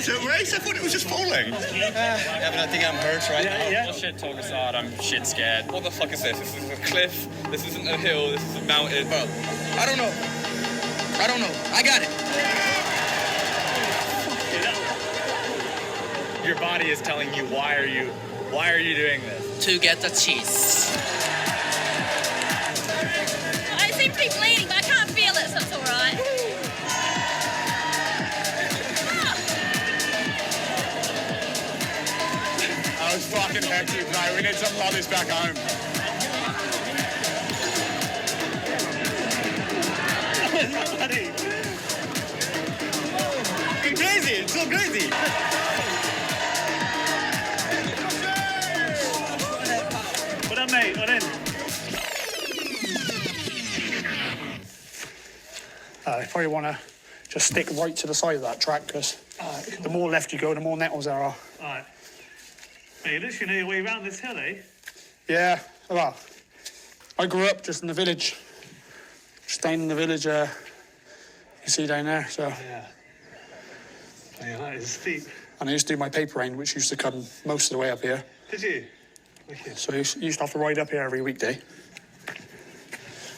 it's a race. I thought it was just falling. Yeah, but I think I'm hurt right now. Yeah. Shit talk aside, I'm shit scared. What the fuck is this? This is a cliff. This isn't a hill. This is a mountain. Bro, I don't know. I got it. Your body is telling you why are you doing this? To get the cheese. I seem to be bleeding, but I can't feel it, so it's all right. I was fucking hectic tonight. We need some lollies back home. It's crazy. It's so crazy. What up, mate? What in? You probably want to just stick right to the side of that track, because the more left you go, the more nettles there are. Alright. Mate, you literally know your way around this hill, eh? Yeah, well, I grew up just in the village. Just down in the village, you see down there, so. Yeah. Yeah, that is steep. And I used to do my paper round, which used to come most of the way up here. Did you? Wicked. So I used to have to ride up here every weekday.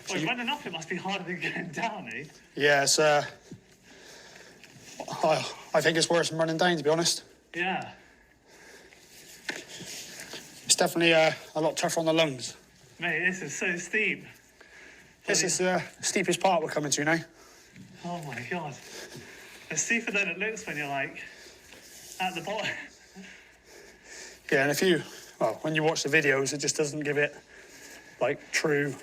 Well, running up it must be harder than getting down, eh? Yeah, it's, I think it's worse than running down, to be honest. Yeah. It's definitely a lot tougher on the lungs. Mate, this is so steep. This is the steepest part we're coming to now. Oh my god. It's steeper than it looks when you're like at the bottom. Yeah, and when you watch the videos, it just doesn't give it like true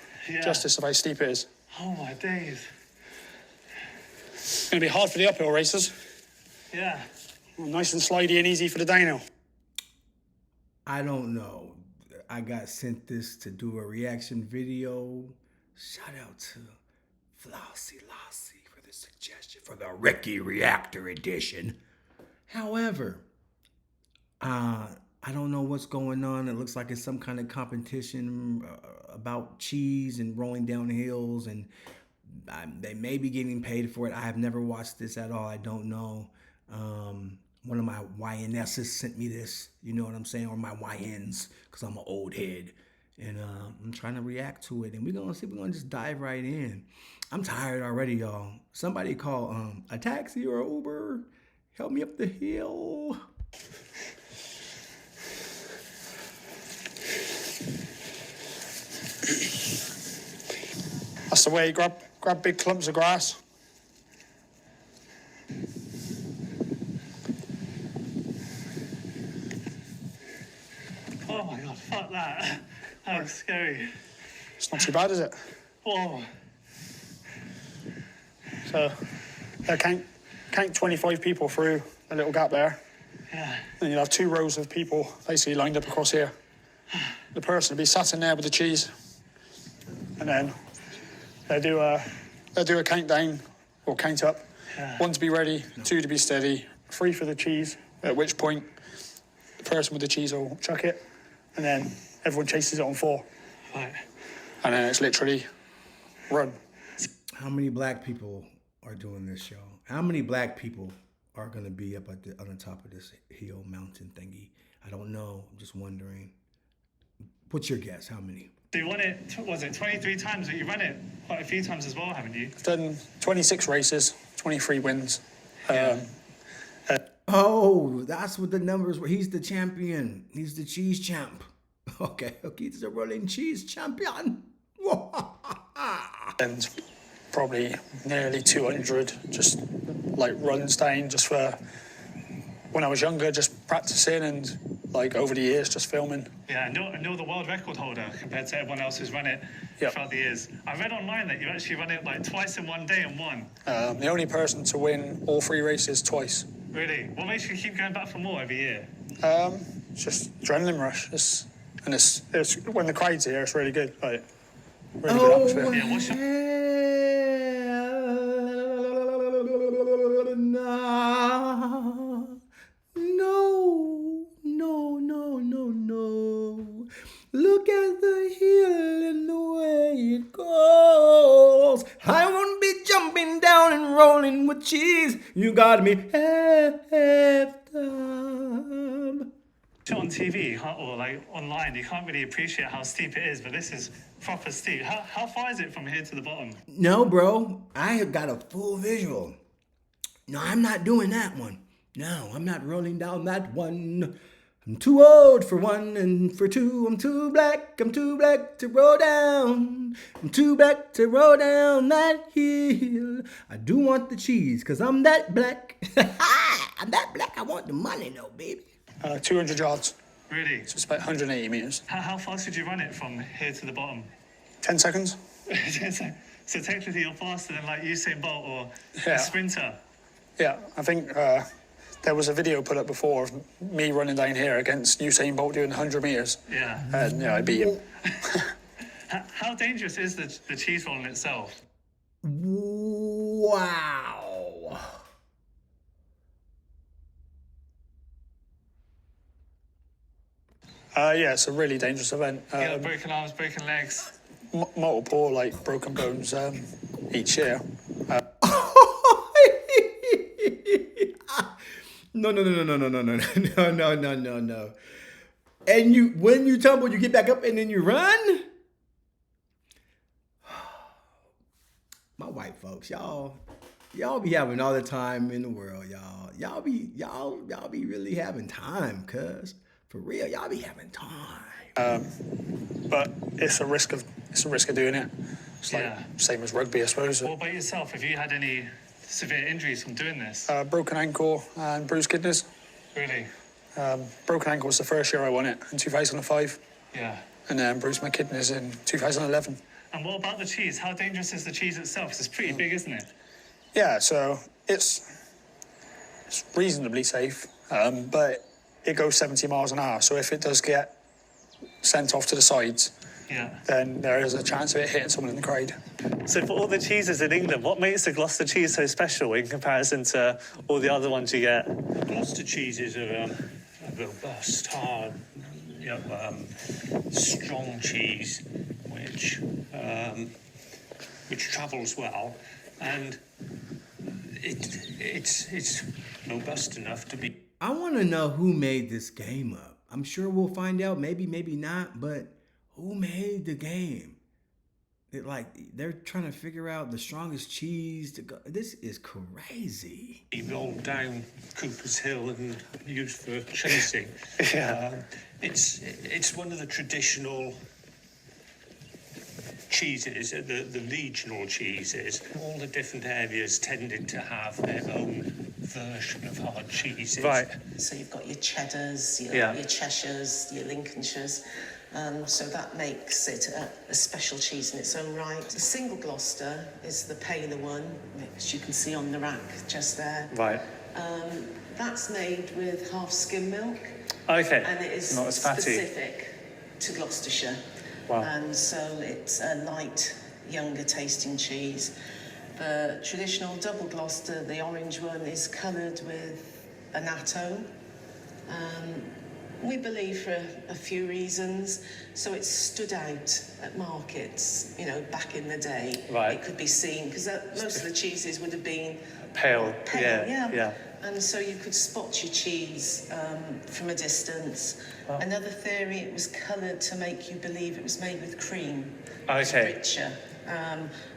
justice of how steep it is. Oh my days. It's going to be hard for the uphill races. Yeah. Well, nice and slidey and easy for the downhill. I don't know. I got sent this to do a reaction video. Shout out to Flossy Lossy for the suggestion for the Ricky Reactor edition. However, I don't know what's going on. It looks like it's some kind of competition about cheese and rolling down hills, and they may be getting paid for it. I have never watched this at all. I don't know. One of my YNSs sent me this, you know what I'm saying, or my YNs, because I'm an old head. And I'm trying to react to it. And we're going to just dive right in. I'm tired already, y'all. Somebody call a taxi or an Uber. Help me up the hill. That's the way. Grab big clumps of grass. Oh my god, fuck that. That was scary. It's not too bad, is it? Whoa. So, count 25 people through a little gap there. Yeah. Then you'll have 2 rows of people basically lined up across here. The person will be sat in there with the cheese. And then they'll do a countdown or count up. Yeah. 1 to be ready, 2 to be steady, 3 for the cheese, at which point the person with the cheese will chuck it, and then everyone chases it on 4. Right. And then it's literally run. How many black people are doing this show? How many black people are going to be up on the top of this hill mountain thingy? I don't know. I'm just wondering. What's your guess? How many? You won it, was it 23 times, but you ran it quite a few times as well, haven't you? I've done 26 races, 23 wins. Oh, that's what the numbers were. He's the champion. He's the cheese champ. Okay, he's the rolling cheese champion. And probably nearly 200 just like runs down just for when I was younger, just practicing, and like over the years just filming. Yeah, I know the world record holder compared to everyone else who's run it throughout the years. I read online that you actually run it like twice in one day and won. The only person to win all 3 races twice. Really? What makes you keep going back for more every year? It's just adrenaline rush. It's when the crowd's here, it's really good. Like really good atmosphere. Yeah, what's your... No. Look at the hill and the way it goes. I won't be jumping down and rolling with cheese. cheese. You got me half time. On TV or like online, you can't really appreciate how steep it is, but this is proper steep. How far is it from here to the bottom? No, bro. I have got a full visual. No, I'm not doing that one. No, I'm not rolling down that one. I'm too old for one, and for two, I'm too black to roll down. I'm too black to roll down that hill. I do want the cheese, cause I'm that black. I'm that black, I want the money though, baby. 200 yards. Really? So it's about 180 metres. How fast did you run it from here to the bottom? 10 seconds. So technically you're faster than like Usain Bolt or Yeah. a sprinter. Yeah, I think there was a video put up before of me running down here against Usain Bolt doing 100 metres. Yeah. And yeah, I beat him. How dangerous is the cheese roll in itself? Wow. Yeah, it's a really dangerous event. You got broken arms, broken legs. Multiple broken bones each year. No. And when you tumble, you get back up and then you run? My white folks, y'all be having all the time in the world, y'all. Y'all be really having time, cuz. For real, y'all be having time. But it's a risk of doing it. It's like same as rugby, I suppose. What about yourself? Have you had any severe injuries from doing this? Broken ankle and bruised kidneys. Really? Broken ankle was the first year I won it in 2005. Yeah. And then bruised my kidneys in 2011. And what about the cheese? How dangerous is the cheese itself? 'Cause it's pretty big, isn't it? Yeah, so it's reasonably safe, but it goes 70 miles an hour. So if it does get sent off to the sides, then there is a chance of it hitting someone in the crowd. So for all the cheeses in England, what makes the Gloucester cheese so special in comparison to all the other ones you get? Gloucester cheeses are robust, hard, strong cheese, which travels well, and it's robust enough to be. I want to know who made this game up. I'm sure we'll find out. Maybe not. But who made the game? They're trying to figure out the strongest cheese to go. This is crazy. Rolled down Cooper's Hill and used for chasing. It's one of the traditional cheeses, the regional cheeses. All the different areas tended to have their own version of hard cheeses. Right. So you've got your cheddars, your Cheshires, your Lincolnshires. So that makes it a special cheese in its own right. The single Gloucester is the paler one, which you can see on the rack just there. Right. That's made with half skim milk. Okay. And it is not as fatty. specific to Gloucestershire. Wow. And so it's a light, younger tasting cheese. The traditional Double Gloucester, the orange one, is coloured with annatto. We believe for a few reasons. So it stood out at markets, back in the day. Right. It could be seen, because most of the cheeses would have been Pale. yeah. And so you could spot your cheese from a distance. Wow. Another theory, it was coloured to make you believe it was made with cream. Okay. It's richer,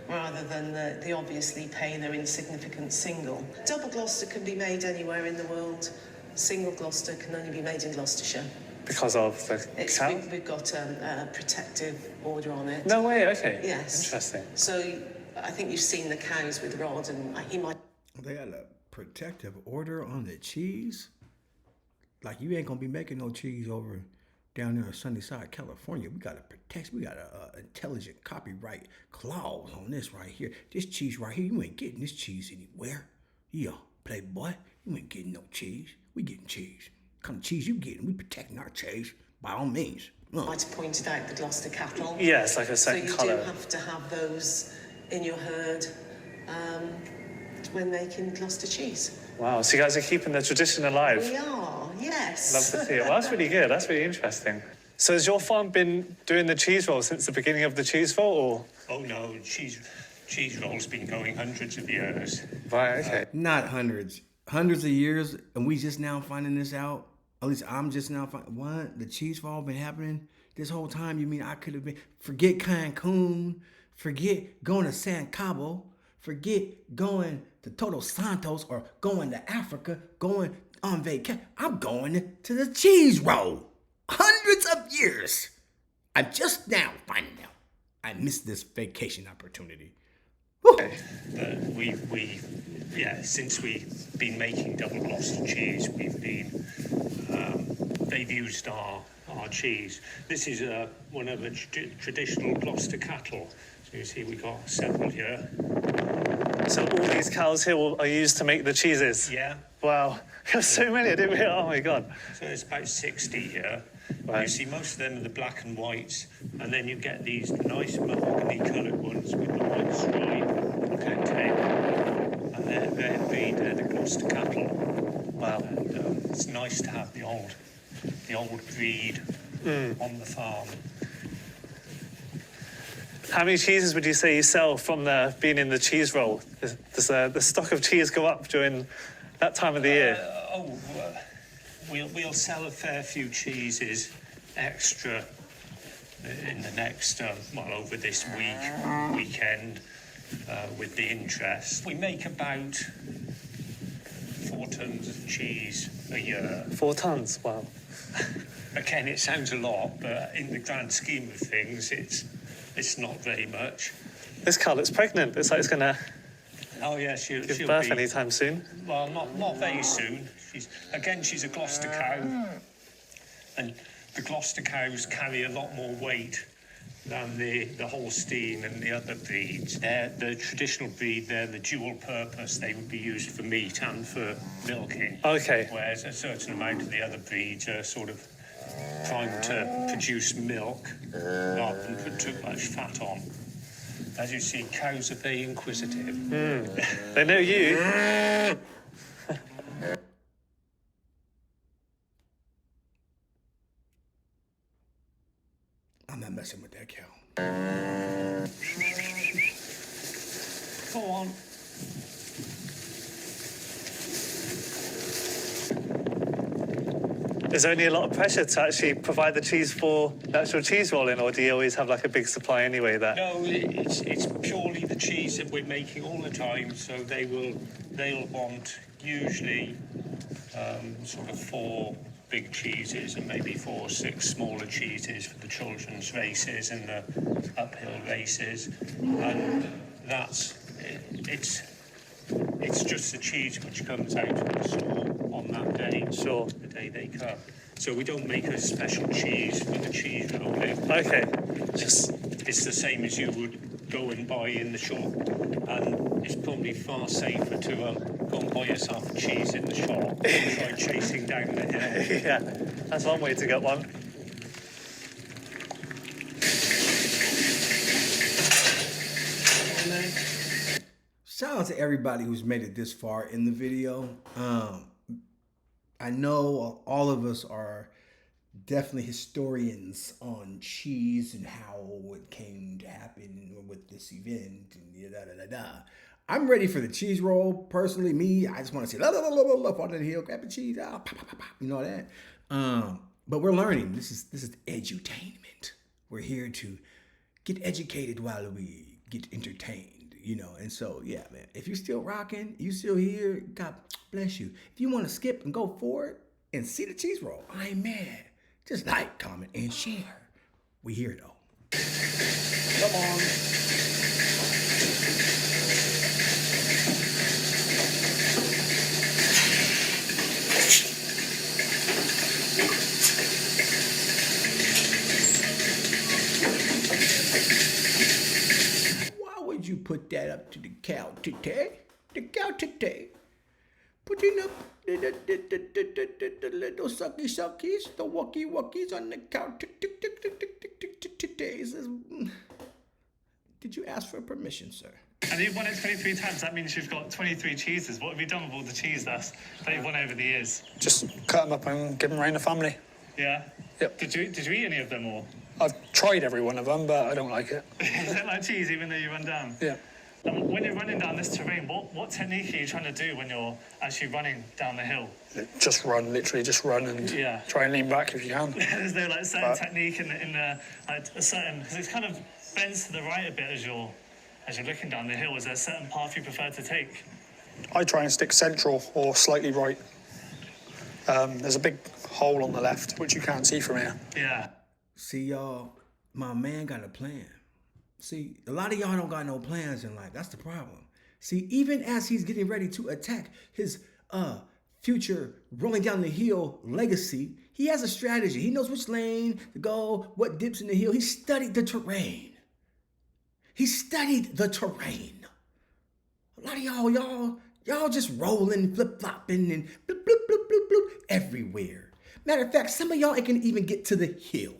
rather than the obviously paler, insignificant single. Double Gloucester can be made anywhere in the world. Single Gloucester can only be made in Gloucestershire. Because of the cow? We've got a protective order on it. No way, okay. Yes. Interesting. So I think you've seen the cows with rod, and he might... They got a protective order on the cheese? Like, you ain't gonna be making no cheese over down there in Sunnyside, California. We got a intelligent copyright clause on this right here. This cheese right here, you ain't getting this cheese anywhere. Yeah, playboy, you ain't getting no cheese. We getting cheese. What kind of cheese you getting? We protecting our cheese by all means. Might have pointed out the Gloucester cattle. Yeah, it's like a certain colour. So you do have to have those in your herd when making Gloucester cheese. Wow, so you guys are keeping the tradition alive. We are, yes. Love to see it. Well, that's really good. That's really interesting. So has your farm been doing the cheese roll since the beginning of the cheese roll, or? Oh no, cheese cheese roll's been going hundreds of years. Right, okay. Not hundreds. Hundreds of years, and we just now finding this out? At least I'm just now finding, what? The cheese fall been happening this whole time? You mean I could have been, forget Cancun, forget going to San Cabo, forget going to Todos Santos or going to Africa, going on vacation. I'm going to the cheese roll. Hundreds of years. I'm just now finding out I missed this vacation opportunity. Since we've been making Double Gloucester cheese, they've used our cheese. This is one of the traditional Gloucester cattle. So you see we've got several here. So all these cows here are used to make the cheeses? Yeah. Wow. There's so many, I didn't realize. Oh my God. So there's about 60 here. Right. You see most of them are the black and whites, and then you get these nice mahogany coloured ones with the white stripe. Okay. And they're the Gloucester cattle. Wow. And it's nice to have the old breed on the farm. How many cheeses would you say you sell from being in the cheese roll? Does the stock of cheese go up during that time of the year? We'll sell a fair few cheeses extra in the next, over this weekend with the interest. We make about 4 tons of cheese a year. 4 tons? Wow. Again, it sounds a lot, but in the grand scheme of things, it's not very much. This cow looks pregnant. It's like it's going to she'll give birth be anytime soon. Well, not very soon. She's a Gloucester cow, and the Gloucester cows carry a lot more weight than the Holstein and the other breeds. They're the traditional breed. They're the dual purpose. They would be used for meat and for milking. Okay. Whereas a certain amount of the other breeds are sort of trying to produce milk rather than put too much fat on. As you see, cows are very inquisitive. They know you. I'm not messing with that cow. Go on. Is there only a lot of pressure to actually provide the cheese for the actual cheese rolling, or do you always have like a big supply anyway? No, it's purely the cheese that we're making all the time. So they'll want usually sort of 4 big cheeses and maybe 4 or 6 smaller cheeses for the children's races and the uphill races, and it's just the cheese which comes out of the store on that day. Sure. The day they come. So we don't make a special cheese for the cheese rolling. Okay. It's the same as you would go and buy in the shop, and it's probably far safer to go and buy yourself a cheese in the shop than try chasing down the hill. Yeah, that's one way to get one. Shout out to everybody who's made it this far in the video. I know all of us are definitely historians on cheese and how it came to happen with this event and I'm ready for the cheese roll. Personally, I just want to say, up on the hill, grab the cheese, pop, pop, pop, you know that. But we're learning. This is edutainment. We're here to get educated while we get entertained. And so, yeah, man, if you're still rocking, you still here, God bless you. If you want to skip and go forward and see the cheese roll, I ain't mad. Just like, comment, and share. We here, though. Come on. You put that up to the cow today? The cow today. Putting up the little suckies, the walkies on the cow today. Did you ask for permission, sir? And you've won it 23 times. That means you've got 23 cheeses. What have you done with all the cheese that you've won over the years? Just cut them up and give them around the family. Yeah? Yep. Did you eat any of them all? I've tried every one of them, but I don't like it. You don't like cheese even though you run down? Yeah. When you're running down this terrain, what technique are you trying to do when you're actually running down the hill? Just run, literally just run and try and lean back if you can. There's no like certain technique in the like a certain, because it kind of bends to the right a bit as you're looking down the hill. Is there a certain path you prefer to take? I try and stick central or slightly right. There's a big hole on the left which you can't see from here. Yeah. See, y'all, my man got a plan. See, a lot of y'all don't got no plans in life. That's the problem. See, even as he's getting ready to attack his future rolling down the hill legacy, he has a strategy. He knows which lane to go, what dips in the hill. He studied the terrain. He studied the terrain. A lot of y'all just rolling, flip-flopping, and bloop, bloop, bloop, bloop, bloop, everywhere. Matter of fact, some of y'all ain't gonna even get to the hill.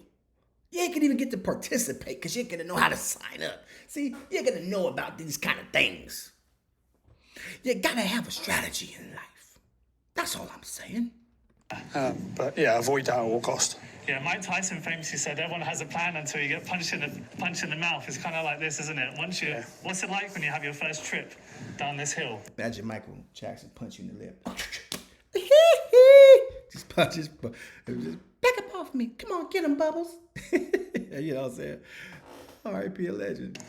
You ain't gonna even get to participate because you ain't gonna know how to sign up. See, you're gonna know about these kind of things. You gotta have a strategy in life. That's all I'm saying. But yeah, avoid that at all cost. Yeah, Mike Tyson famously said everyone has a plan until you get punched in the mouth. It's kind of like this, isn't it? What's it like when you have your first trip down this hill? Imagine Michael Jackson punch you in the lip. Just punches. Just back up off me. Come on, get him, Bubbles. You know what I'm saying? R.I.P. a legend.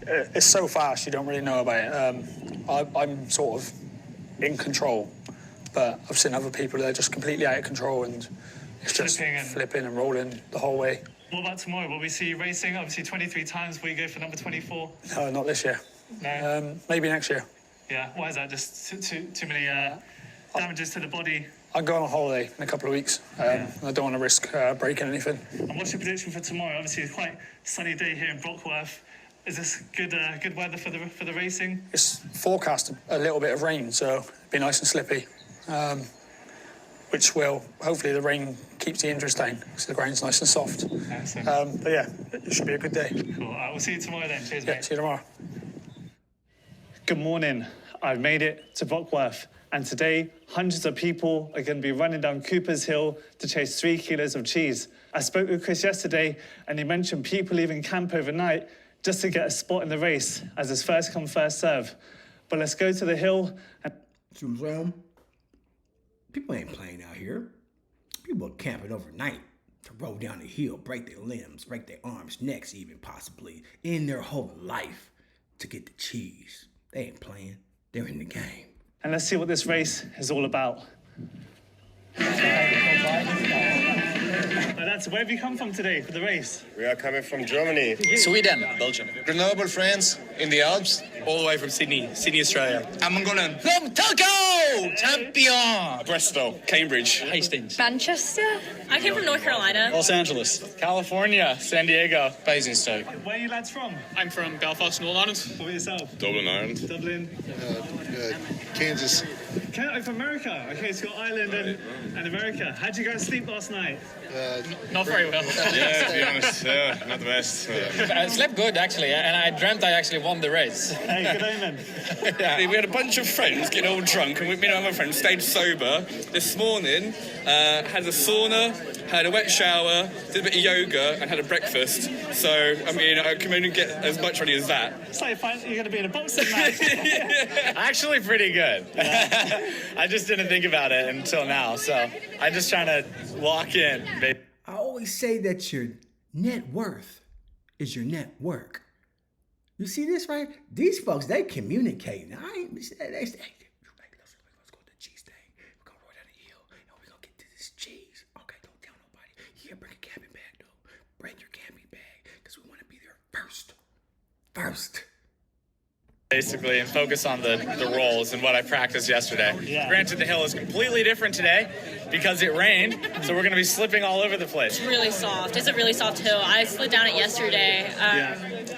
It's so fast, you don't really know about it. I'm sort of in control, but I've seen other people that are just completely out of control and it's just flipping and rolling the whole way. What about tomorrow? Will we see you racing? Obviously 23 times. Will you go for number 24? No, not this year. No? Maybe next year. Yeah, why is that? Just too many damages to the body? I'm going on holiday in a couple of weeks. I don't want to risk breaking anything. And what's your prediction for tomorrow? Obviously, it's quite a sunny day here in Brockworth. Is this good weather for the racing? It's forecast a little bit of rain, so it'll be nice and slippy. Which will, hopefully the rain keeps the interest down because the ground's nice and soft. But yeah, it should be a good day. Cool. All right, we'll see you tomorrow then. Cheers, yeah, mate. See you tomorrow. Good morning. I've made it to Brockworth, and today hundreds of people are going to be running down Cooper's Hill to chase 3 kilos of cheese. I spoke with Chris yesterday, and he mentioned people leaving camp overnight just to get a spot in the race as it's first come, first serve. But let's go to the hill and... See what I'm saying? People ain't playing out here. People are camping overnight to roll down the hill, break their limbs, break their arms, necks even possibly, in their whole life to get the cheese. They ain't playing. They're in the game. And let's see what this race is all about. Where have you come from today for the race? We are coming from Germany. Sweden. Belgium. Grenoble, France. In the Alps. All the way from Sydney, Australia. I'm Mongolian. From Tokyo! Champion! Bristol. Cambridge. Hastings. Manchester. I came from North Carolina. Los Angeles. California. San Diego. Basingstoke. Where are you lads from? I'm from Belfast, Northern Ireland. What about yourself? Dublin, Ireland. Dublin. Kansas. From America. Okay, so you've got Ireland and America. How'd you guys sleep last night? Not very well. Yeah, to be honest, not the best. I slept good, actually, and I dreamt I actually won the race. Hey, good omen. Yeah. We had a bunch of friends getting all drunk, and me and my other friends stayed sober. This morning, had a sauna, had a wet shower, did a bit of yoga, and had a breakfast. So, I mean, I can only get as much ready as that. It's like you're going to be in a boxing match. Actually, pretty good. I just didn't think about it until now, so I'm just trying to lock in. I always say that your net worth is your network. You see this, right? These folks, they communicate. Now, I ain't say they say, hey, let's go to the cheese thing. We're going to roll down the hill, and we're going to get to this cheese. Okay, don't tell nobody. Yeah, bring a camping bag, though. Bring your camping bag, because we want to be there first. Basically, and focus on the rolls and what I practiced yesterday. Yeah. Granted, the hill is completely different today because it rained, so we're going to be slipping all over the place. It's really soft. It's a really soft hill. I slid down it yesterday.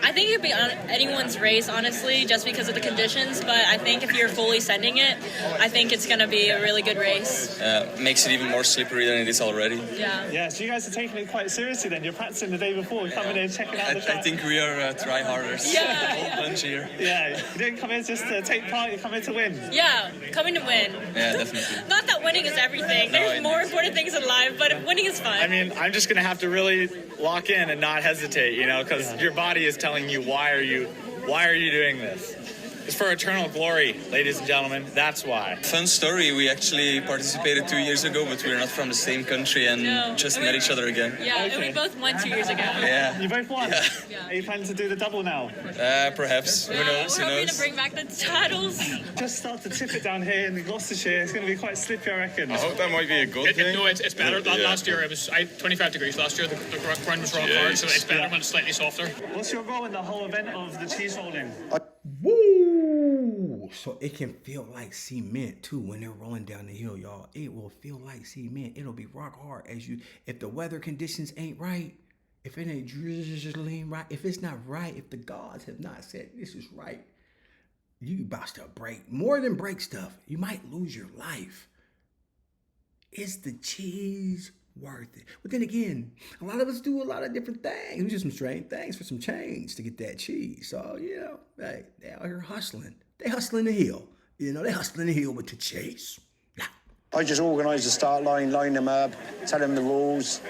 I think it could be on anyone's race, honestly, just because of the conditions, but I think if you're fully sending it, I think it's going to be a really good race. Makes it even more slippery than it is already. Yeah. Yeah, so you guys are taking it quite seriously then. You're practicing the day before, coming in, checking out the track. I think we are try-harders. Yeah. Whole bunch here. Yeah, you didn't come in just to take part, you come in to win. Yeah, coming to win. Yeah, definitely. Not that winning is everything. There's more important things in life, but winning is fun. I mean, I'm just going to have to really lock in and not hesitate, you know, because your body is telling you why are you Why are you doing this? It's for eternal glory, ladies and gentlemen. That's why. Fun story. We actually participated 2 years ago, but we're not from the same country and just met each other again. Yeah, and we both won 2 years ago. Yeah. You both won? Yeah. Are you planning to do the double now? Perhaps. Who knows? We're hoping to bring back the titles. Just start to tip it down here in Gloucestershire. It's going to be quite slippy, I reckon. I hope that might be a good thing. No, it's better. Last year it was 25 degrees. Last year the ground was rock hard, so it's better when it's slightly softer. What's your role in the whole event of the cheese rolling? Woo! So it can feel like cement too when they're rolling down the hill, y'all. It will feel like cement. It'll be rock hard if the weather conditions ain't right, if it ain't drizzling right, if it's not right, if the gods have not said this is right, you about to break. More than break stuff, you might lose your life. Is the cheese worth it? But then again, a lot of us do a lot of different things. We do some strange things for some change to get that cheese. So, hey, they out here hustling. They hustling the hill. They hustling the hill with the cheese. Yeah. I just organise the start line, line them up, tell them the rules.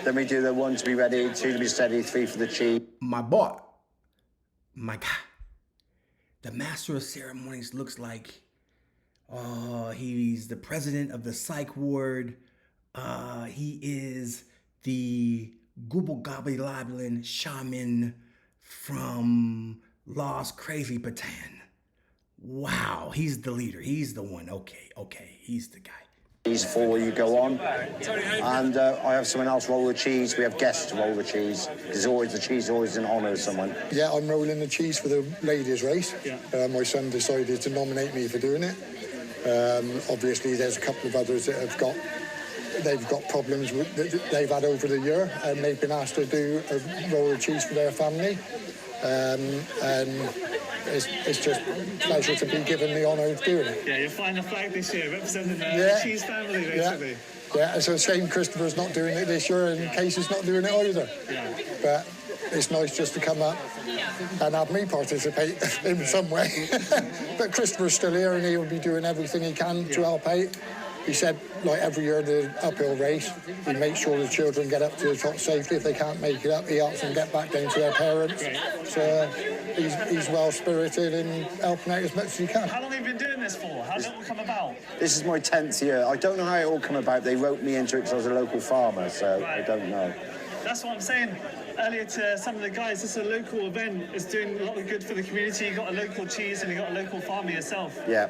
Then we do the 1 to be ready, 2 to be steady, 3 for the cheese. My boy, my guy, the master of ceremonies looks like, he's the president of the psych ward. He is the Gooble Gobby Loblin shaman from Lost Crazy Patan. Wow, he's the leader. He's the one. Okay, he's the guy. Cheese before you go on. And I have someone else roll the cheese. We have guests to roll the cheese. Because the cheese is always in honour of someone. Yeah, I'm rolling the cheese for the ladies' race. Yeah. My son decided to nominate me for doing it. Obviously, there's a couple of others that they've got problems that they've had over the year, and they've been asked to do a roll of cheese for their family. And it's just a pleasure to be given the honour of doing it. Yeah, you're flying the flag this year, representing the cheese family, basically. Yeah, it's a shame Christopher's not doing it this year, and Casey's not doing it either. Yeah. But it's nice just to come up and have me participate in some way. But Christopher's still here, and he'll be doing everything he can to help out. He said, like every year, the uphill race, he makes sure the children get up to the top safely. If they can't make it up, he helps them get back down to their parents. So he's well-spirited and helping out as much as he can. How long have you been doing this for? How did it all come about? This is my 10th year. I don't know how it all came about. They wrote me into it because I was a local farmer, so I don't know. That's what I'm saying earlier to some of the guys. It's a local event. It's doing a lot of good for the community. You got a local cheese and you got a local farmer yourself. Yeah.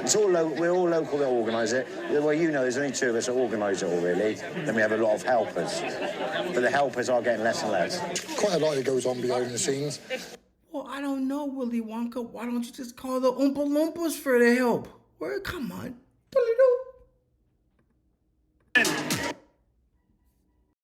It's all we're all local that organise it. Well, there's only 2 of us that organise it all, really. Then we have a lot of helpers. But the helpers are getting less and less. Quite a lot that goes on behind the scenes. Well, I don't know, Willy Wonka. Why don't you just call the Oompa Loompas for the help? Well, come on.